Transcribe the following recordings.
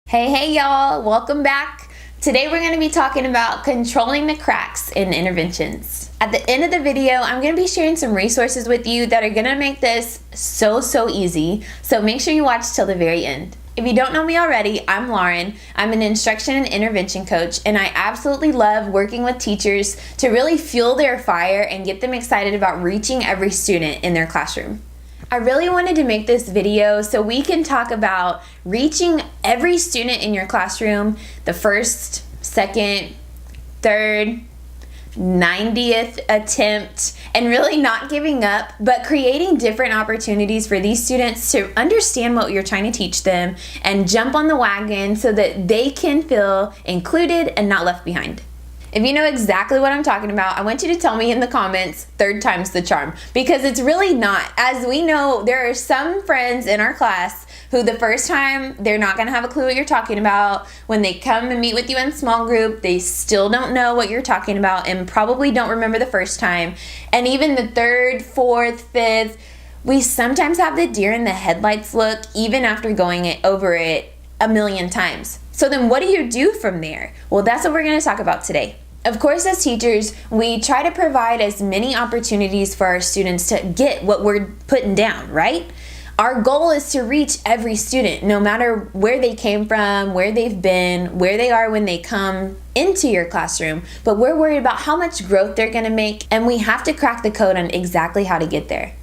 Hey y'all, welcome back. Today we're going to be talking about controlling the cracks in interventions. At the end of the video, I'm going to be sharing some resources with you that are going to make this so easy, so make sure you watch till the very end. If you don't know me already, I'm Lauren. I'm an instruction and intervention coach, and I absolutely love working with teachers to really fuel their fire and get them excited about reaching every student in their classroom. I really wanted to make this video so we can talk about reaching every student in your classroom, the first, second, third, 90th attempt, and really not giving up, but creating different opportunities for these students to understand what you're trying to teach them and jump on the wagon so that they can feel included and not left behind. If you know exactly what I'm talking about, I want you to tell me in the comments, third time's the charm, because it's really not. As we know, there are some friends in our class who the first time, they're not gonna have a clue what you're talking about. When they come and meet with you in small group, they still don't know what you're talking about and probably don't remember the first time. And even the third, fourth, fifth, we sometimes have the deer in the headlights look even after going over it a million times. So then what do you do from there? Well, that's what we're going to talk about today. Of course, as teachers, we try to provide as many opportunities for our students to get what we're putting down, right? Our goal is to reach every student, no matter where they came from, where they've been, where they are when they come into your classroom. But we're worried about how much growth they're going to make, and we have to crack the code on exactly how to get there.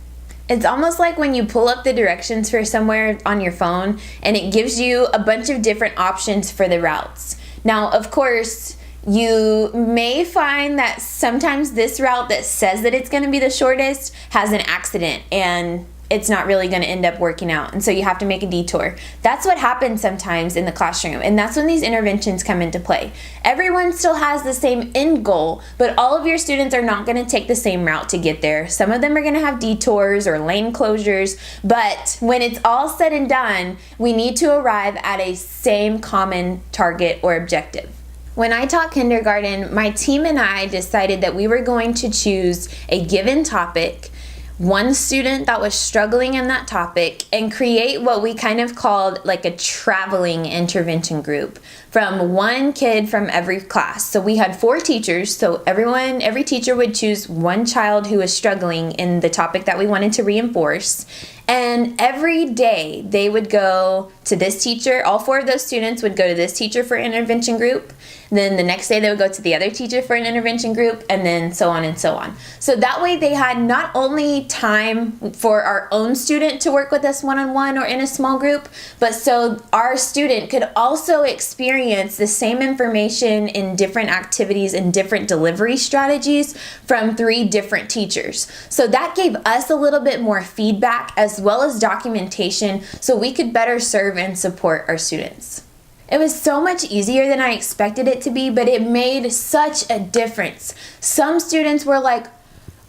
It's almost like when you pull up the directions for somewhere on your phone and it gives you a bunch of different options for the routes. Now, of course, you may find that sometimes this route that says that it's going to be the shortest has an accident and it's not really going to end up working out, and so you have to make a detour. That's what happens sometimes in the classroom, and that's when these interventions come into play. Everyone still has the same end goal, but all of your students are not going to take the same route to get there. Some of them are going to have detours or lane closures, but when it's all said and done, we need to arrive at a same common target or objective. When I taught kindergarten, my team and I decided that we were going to choose a given topic, one student that was struggling in that topic, and create what we kind of called like a traveling intervention group from one kid from every class. So we had 4 teachers, so every teacher would choose one child who was struggling in the topic that we wanted to reinforce. And every day they would go to this teacher. All 4 of those students would go to this teacher for an intervention group. Then the next day they would go to the other teacher for an intervention group, and then so on and so on. So that way they had not only time for our own student to work with us one-on-one or in a small group, but so our student could also experience the same information in different activities and different delivery strategies from 3 different teachers. So that gave us a little bit more feedback as well as documentation so we could better serve and support our students. It was so much easier than I expected it to be, but it made such a difference. Some students were like,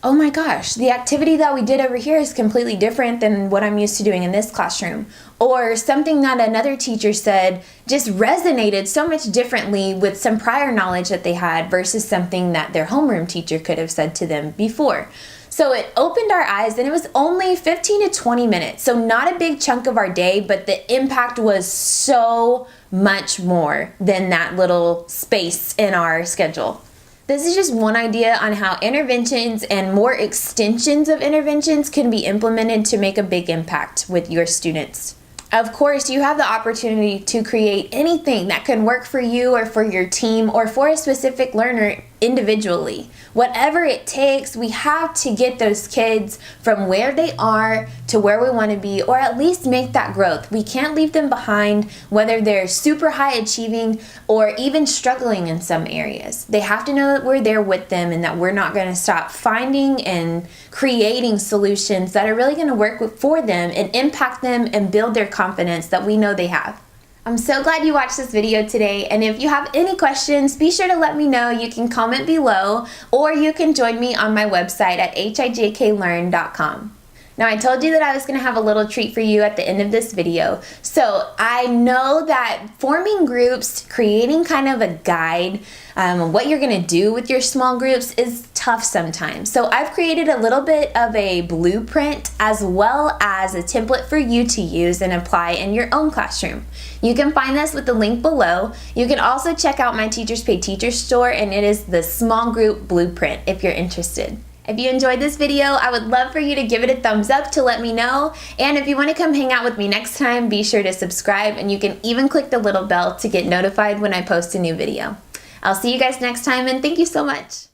oh my gosh, the activity that we did over here is completely different than what I'm used to doing in this classroom. Or something that another teacher said just resonated so much differently with some prior knowledge that they had versus something that their homeroom teacher could have said to them before. So it opened our eyes, and it was only 15 to 20 minutes. So not a big chunk of our day, but the impact was so much more than that little space in our schedule. This is just one idea on how interventions and more extensions of interventions can be implemented to make a big impact with your students. Of course, you have the opportunity to create anything that can work for you or for your team or for a specific learner individually. Whatever it takes, we have to get those kids from where they are to where we want to be, or at least make that growth. We can't leave them behind, whether they're super high achieving or even struggling in some areas. They have to know that we're there with them and that we're not going to stop finding and creating solutions that are really going to work for them and impact them and build their confidence that we know they have. I'm so glad you watched this video today, and if you have any questions, be sure to let me know. You can comment below, or you can join me on my website at hijklearn.com. Now, I told you that I was going to have a little treat for you at the end of this video. So I know that forming groups, creating kind of a guide, what you're going to do with your small groups is tough tough sometimes. So I've created a little bit of a blueprint as well as a template for you to use and apply in your own classroom. You can find this with the link below. You can also check out my Teachers Pay Teachers store, and it is the small group blueprint if you're interested. If you enjoyed this video, I would love for you to give it a thumbs up to let me know. And if you want to come hang out with me next time, be sure to subscribe, and you can even click the little bell to get notified when I post a new video. I'll see you guys next time, and thank you so much.